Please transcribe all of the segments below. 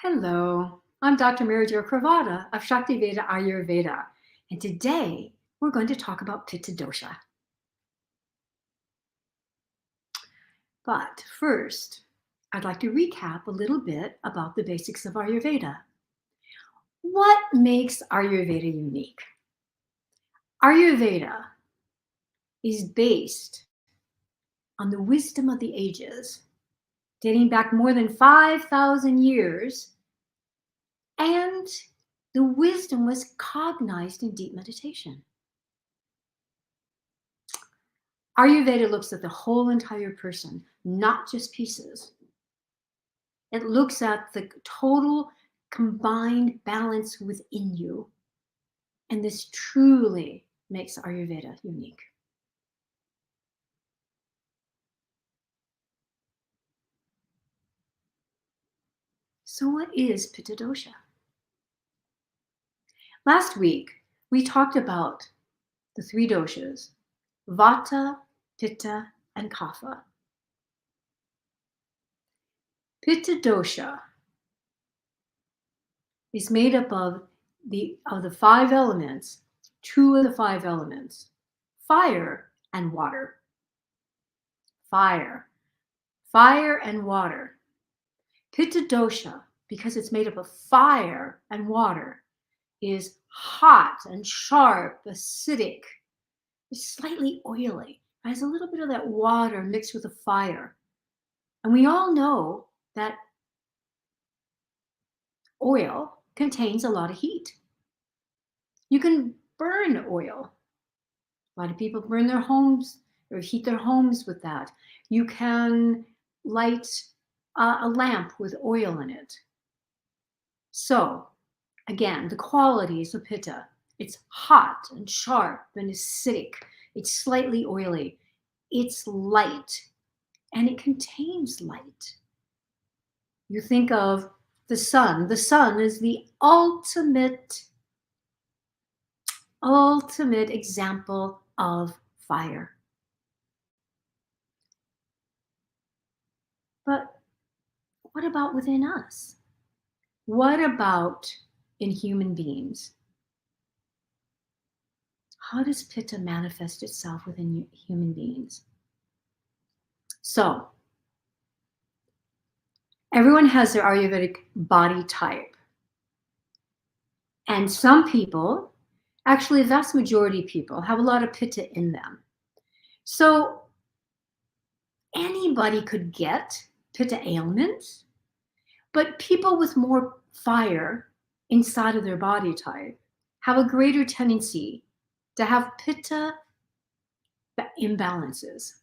Hello, I'm Dr. Jo Cravatta of Shaktiveda Ayurveda, and today we're going to talk about pitta dosha. But first, I'd like to recap a little bit about the basics of Ayurveda. What makes Ayurveda unique? Ayurveda is based on the wisdom of the ages, dating back more than 5,000 years, and the wisdom was cognized in deep meditation. Ayurveda looks at the whole entire person, not just pieces. It looks at the total combined balance within you. And this truly makes Ayurveda unique. So what is pitta dosha? Last week, we talked about the three doshas, vata, pitta, and kapha. Pitta dosha is made up of the five elements, two of the five elements, fire and water. Fire and water. Pitta dosha, because it's made up of fire and water, is hot and sharp, acidic. It's slightly oily. It has a little bit of that water mixed with the fire. And we all know that oil contains a lot of heat. You can burn oil. A lot of people burn their homes or heat their homes with that. You can light a lamp with oil in it. So, again, the qualities of pitta: it's hot and sharp and acidic. It's slightly oily. It's light, and it contains light. You think of the sun. The sun is the ultimate example of fire. But what about within us? What about in human beings? How does pitta manifest itself within human beings? So, everyone has their Ayurvedic body type. And some people, actually the vast majority of people, have a lot of pitta in them. So anybody could get pitta ailments, but people with more fire inside of their body type have a greater tendency to have pitta imbalances.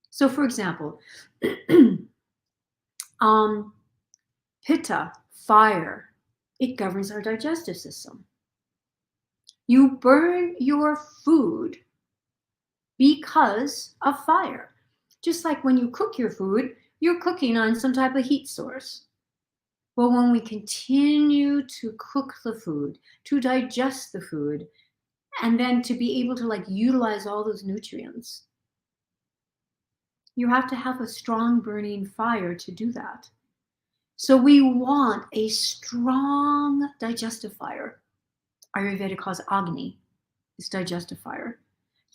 So for example, pitta, fire, it governs our digestive system. You burn your food because of fire. Just like when you cook your food, you're cooking on some type of heat source. Well, when we continue to cook the food, to digest the food, and then to be able to utilize all those nutrients, you have to have a strong burning fire to do that. So we want a strong digestive fire. Ayurveda calls Agni, it's digestive fire.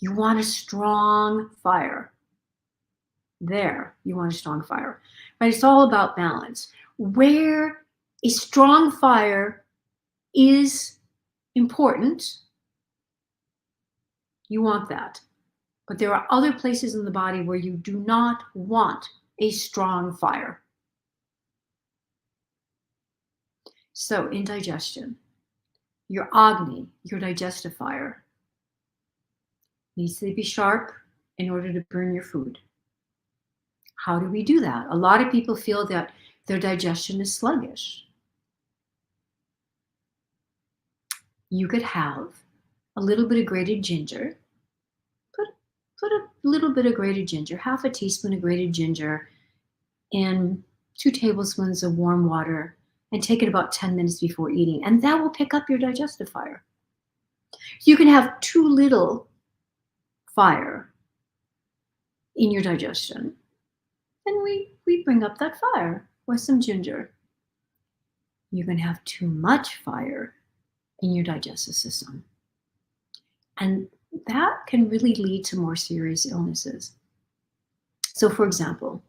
You want a strong fire. There, you want a strong fire. But it's all about balance. Where a strong fire is important, you want that. But there are other places in the body where you do not want a strong fire. So in digestion, your Agni, your digestive fire, needs to be sharp in order to burn your food. How do we do that? A lot of people feel that their digestion is sluggish. You could have a little bit of grated ginger. Put a little bit of grated ginger, half a teaspoon of grated ginger in 2 tablespoons of warm water, and take it about 10 minutes before eating. And that will pick up your digestive fire. You can have too little fire in your digestion, and we bring up that fire with some ginger. you can have too much fire in your digestive system. And that can really lead to more serious illnesses. So, for example,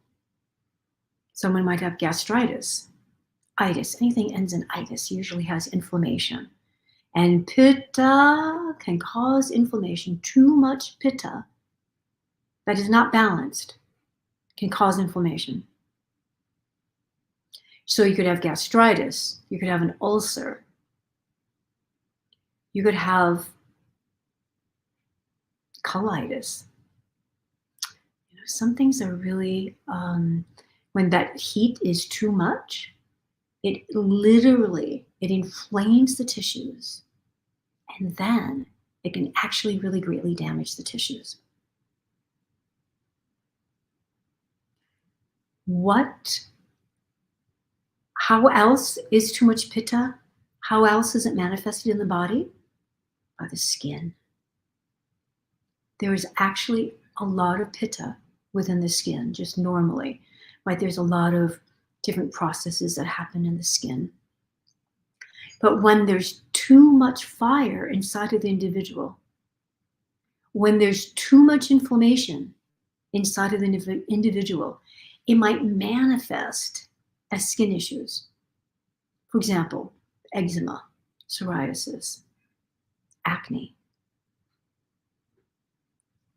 someone might have gastritis, itis. Anything ends in itis usually has inflammation. And pitta can cause inflammation. Too much pitta that is not balanced can cause inflammation. So you could have gastritis, you could have an ulcer, you could have colitis. Some things are really, when that heat is too much, it inflames the tissues, and then it can actually really greatly damage the tissues. How else is too much pitta? How else is it manifested in the body? By the skin. There is actually a lot of pitta within the skin, just normally, right? There's a lot of different processes that happen in the skin. But when there's too much fire inside of the individual, when there's too much inflammation inside of the individual, it might manifest as skin issues. For example, eczema, psoriasis, acne.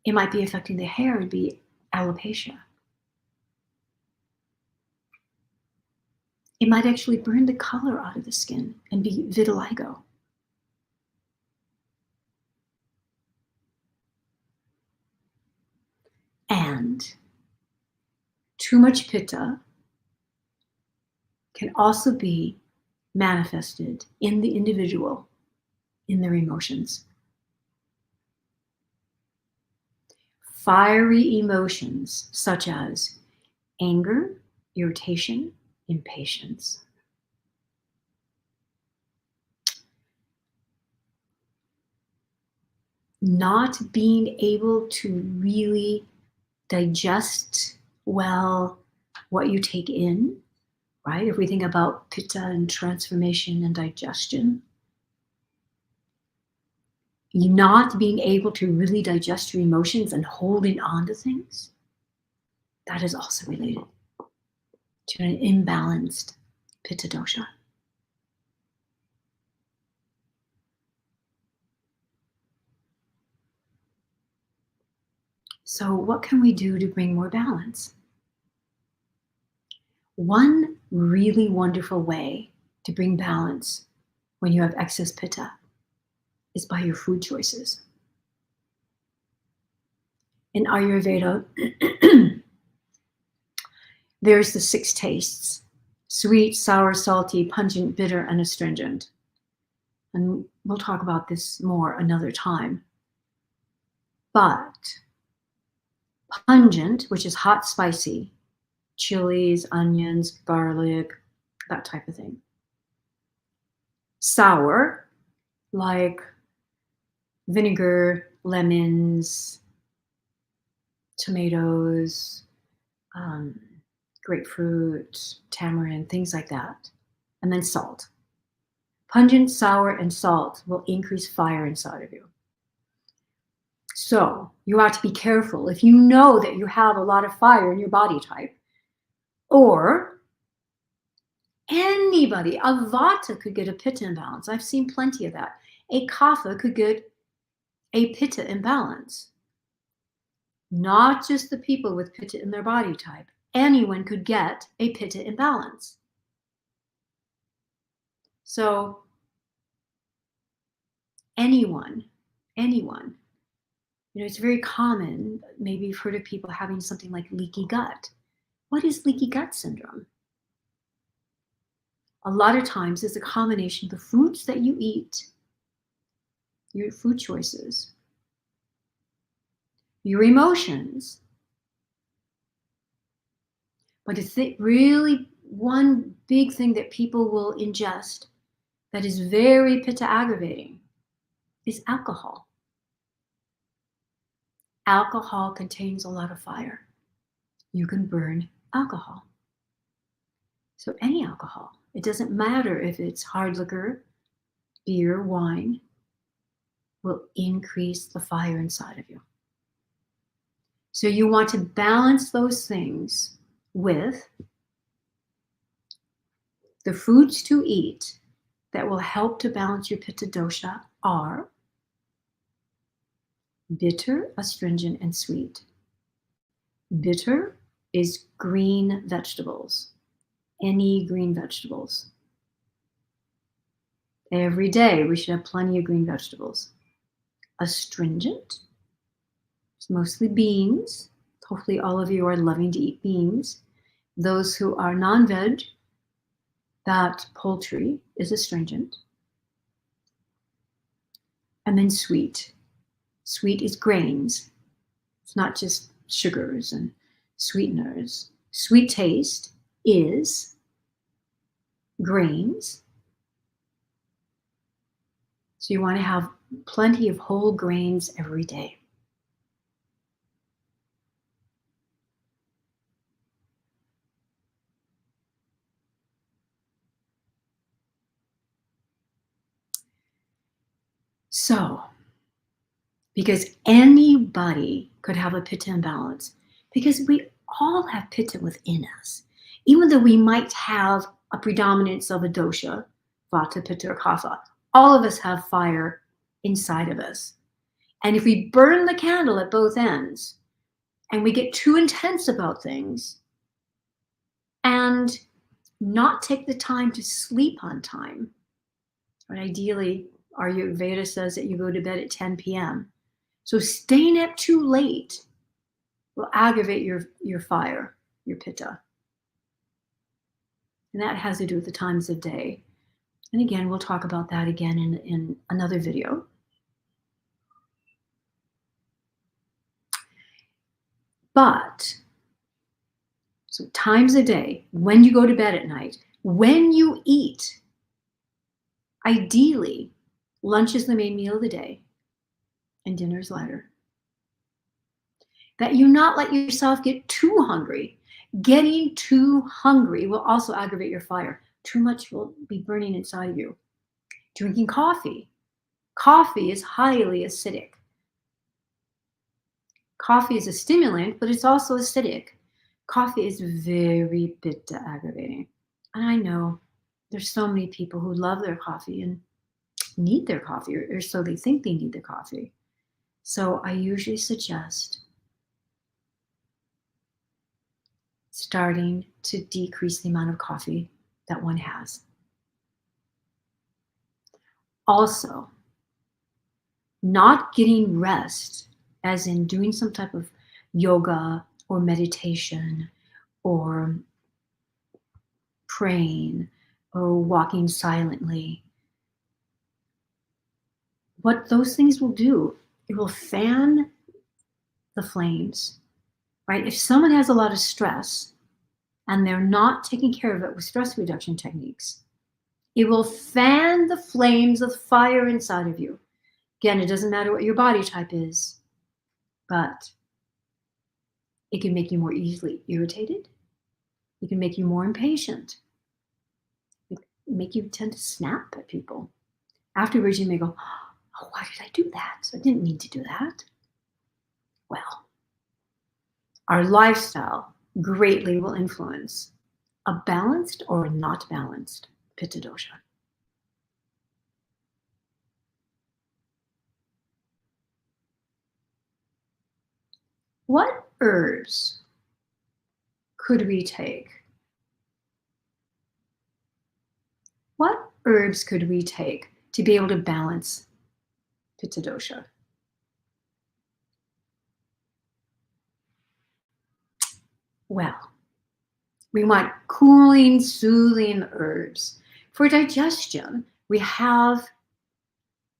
It might be affecting the hair, it'd be alopecia. It might actually burn the color out of the skin and be vitiligo. And too much pitta can also be manifested in the individual in their emotions. Fiery emotions such as anger, irritation, impatience. Not being able to really digest well what you take in, right? If we think about pitta and transformation and digestion, you not being able to really digest your emotions and holding on to things, that is also related to an imbalanced pitta dosha. So what can we do to bring more balance? One really wonderful way to bring balance when you have excess pitta is by your food choices. In Ayurveda, there's the 6 tastes: sweet, sour, salty, pungent, bitter, and astringent. And we'll talk about this more another time. But pungent, which is hot, spicy, chilies, onions, garlic, that type of thing. Sour, like vinegar, lemons, tomatoes, grapefruit, tamarind, things like that. And then salt. Pungent, sour, and salt will increase fire inside of you. So you have to be careful if you know that you have a lot of fire in your body type, or anybody, a vata could get a pitta imbalance. I've seen plenty of that. A kapha could get a pitta imbalance. Not just the people with pitta in their body type. Anyone could get a pitta imbalance. So anyone, it's very common, maybe you've heard of people having something like leaky gut. What is leaky gut syndrome? A lot of times it's a combination of the foods that you eat, your food choices, your emotions. But it's really one big thing that people will ingest that is very pitta aggravating is alcohol. Alcohol contains a lot of fire. You can burn alcohol. So any alcohol, it doesn't matter if it's hard liquor, beer, wine, will increase the fire inside of you. So you want to balance those things with the foods to eat that will help to balance your pitta dosha are bitter, astringent, and sweet. Bitter is green vegetables, any green vegetables. Every day we should have plenty of green vegetables. Astringent, it's mostly beans. Hopefully all of you are loving to eat beans. Those who are non-veg, that poultry is astringent. And then sweet. Sweet is grains. It's not just sugars and sweeteners. Sweet taste is grains. So you want to have plenty of whole grains every day. So, because anybody could have a pitta imbalance, because we all have pitta within us, even though we might have a predominance of a dosha, vata, pitta, or kapha, all of us have fire inside of us. And if we burn the candle at both ends and we get too intense about things and not take the time to sleep on time, but ideally, Ayurveda says that you go to bed at 10 p.m. So staying up too late will aggravate your fire, your pitta. And that has to do with the times of day. And again, we'll talk about that again in another video. But, so times a day, when you go to bed at night, when you eat, ideally, lunch is the main meal of the day and dinner is lighter. That you not let yourself get too hungry. Getting too hungry will also aggravate your fire. Too much will be burning inside of you. Drinking coffee. Coffee is highly acidic. Coffee is a stimulant, but it's also acidic. Coffee is very pitta aggravating. And I know there's so many people who love their coffee and need their coffee, or so they think they need their coffee. So I usually suggest starting to decrease the amount of coffee that one has. Also, not getting rest, as in doing some type of yoga or meditation or praying or walking silently. What those things will do, it will fan the flames, right? If someone has a lot of stress and they're not taking care of it with stress reduction techniques, it will fan the flames of fire inside of you. Again, it doesn't matter what your body type is, but it can make you more easily irritated. It can make you more impatient. It can make you tend to snap at people. Afterwards, you may go, oh, why did I do that? I didn't mean to do that. Well, our lifestyle greatly will influence a balanced or not balanced pitta dosha. What herbs could we take? What herbs could we take to be able to balance pitta dosha? Well, we want cooling, soothing herbs. For digestion, we have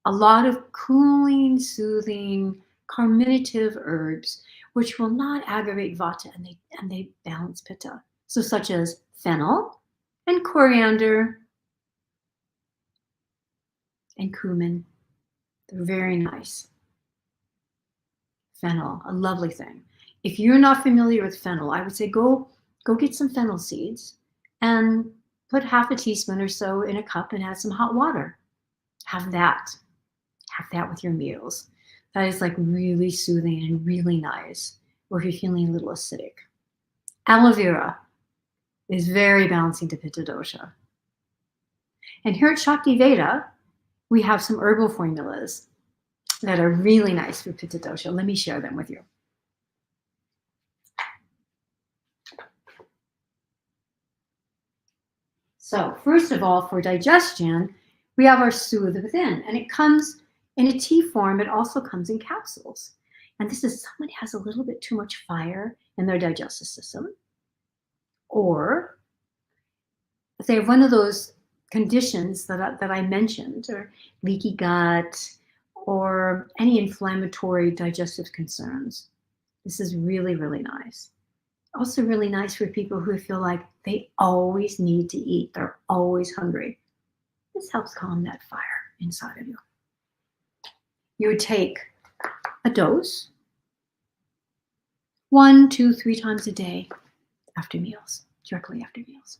a lot of cooling, soothing, carminative herbs, which will not aggravate vata and they balance pitta. So such as fennel and coriander and cumin. They're very nice. Fennel, a lovely thing. If you're not familiar with fennel, I would say go get some fennel seeds and put half a teaspoon or so in a cup and add some hot water. Have that. Have that with your meals. That is like really soothing and really nice. Or if you're feeling a little acidic. Aloe vera is very balancing to pitta dosha. And here at Shakti Veda, we have some herbal formulas that are really nice for pitta dosha. Let me share them with you. So first of all, for digestion, we have our Soothe Within, and it comes in a tea form. It also comes in capsules. And this is someone who has a little bit too much fire in their digestive system, or if they have one of those conditions that I mentioned, or leaky gut, or any inflammatory digestive concerns. This is really, really nice. Also really nice for people who feel like they always need to eat. They're always hungry. This helps calm that fire inside of you. You would take a dose 1, 2, 3 times a day after meals, directly after meals.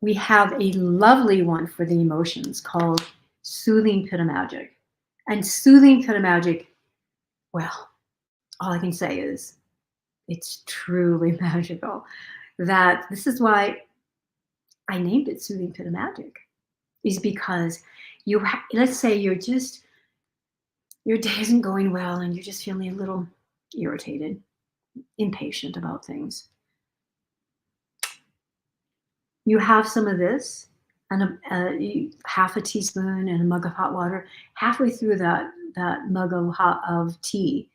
We have a lovely one for the emotions called Soothing Pitta Magic. And Soothing Pitta Magic, well, all I can say is it's truly magical. That this is why I named it Soothing Pitta Magic, is because let's say your day isn't going well and you're just feeling a little irritated, impatient about things. You have some of this and half a teaspoon and a mug of hot water. Halfway through that mug of tea,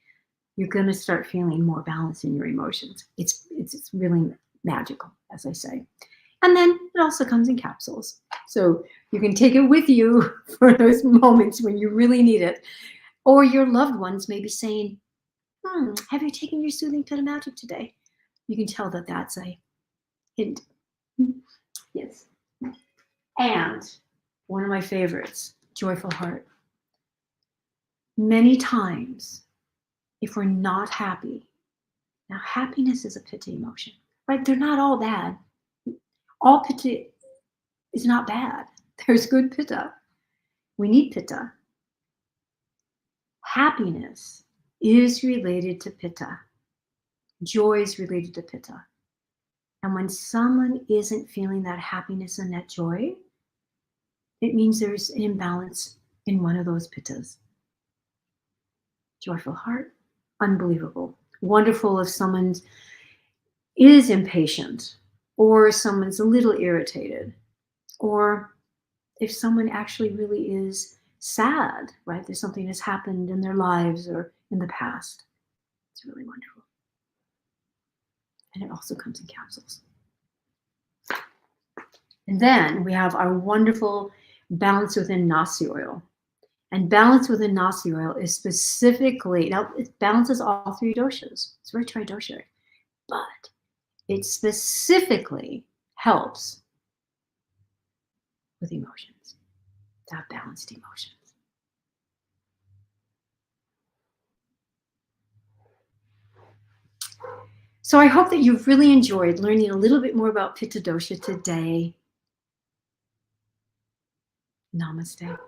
you're going to start feeling more balance in your emotions. It's really magical, as I say. And then it also comes in capsules. So you can take it with you for those moments when you really need it. Or your loved ones may be saying, have you taken your Soothing Pitta Magic today? You can tell that that's a hint. Yes. And one of my favorites, Joyful Heart. Many times, if we're not happy, now happiness is a pitta emotion, right? They're not all bad. All pitta is not bad. There's good pitta. We need pitta. Happiness is related to pitta. Joy is related to pitta. And when someone isn't feeling that happiness and that joy, it means there's an imbalance in one of those pittas. Joyful Heart, unbelievable. Wonderful if someone is impatient, or someone's a little irritated, or if someone actually really is sad, right? There's something that's happened in their lives or in the past. It's really wonderful. And it also comes in capsules. And then we have our wonderful Balance Within Nasi oil. And Balance Within Nasi oil is specifically, now it balances all 3 doshas. It's very tridoshic, but it specifically helps with emotions, to have balanced emotions. So I hope that you've really enjoyed learning a little bit more about Pitta Dosha today. Namaste.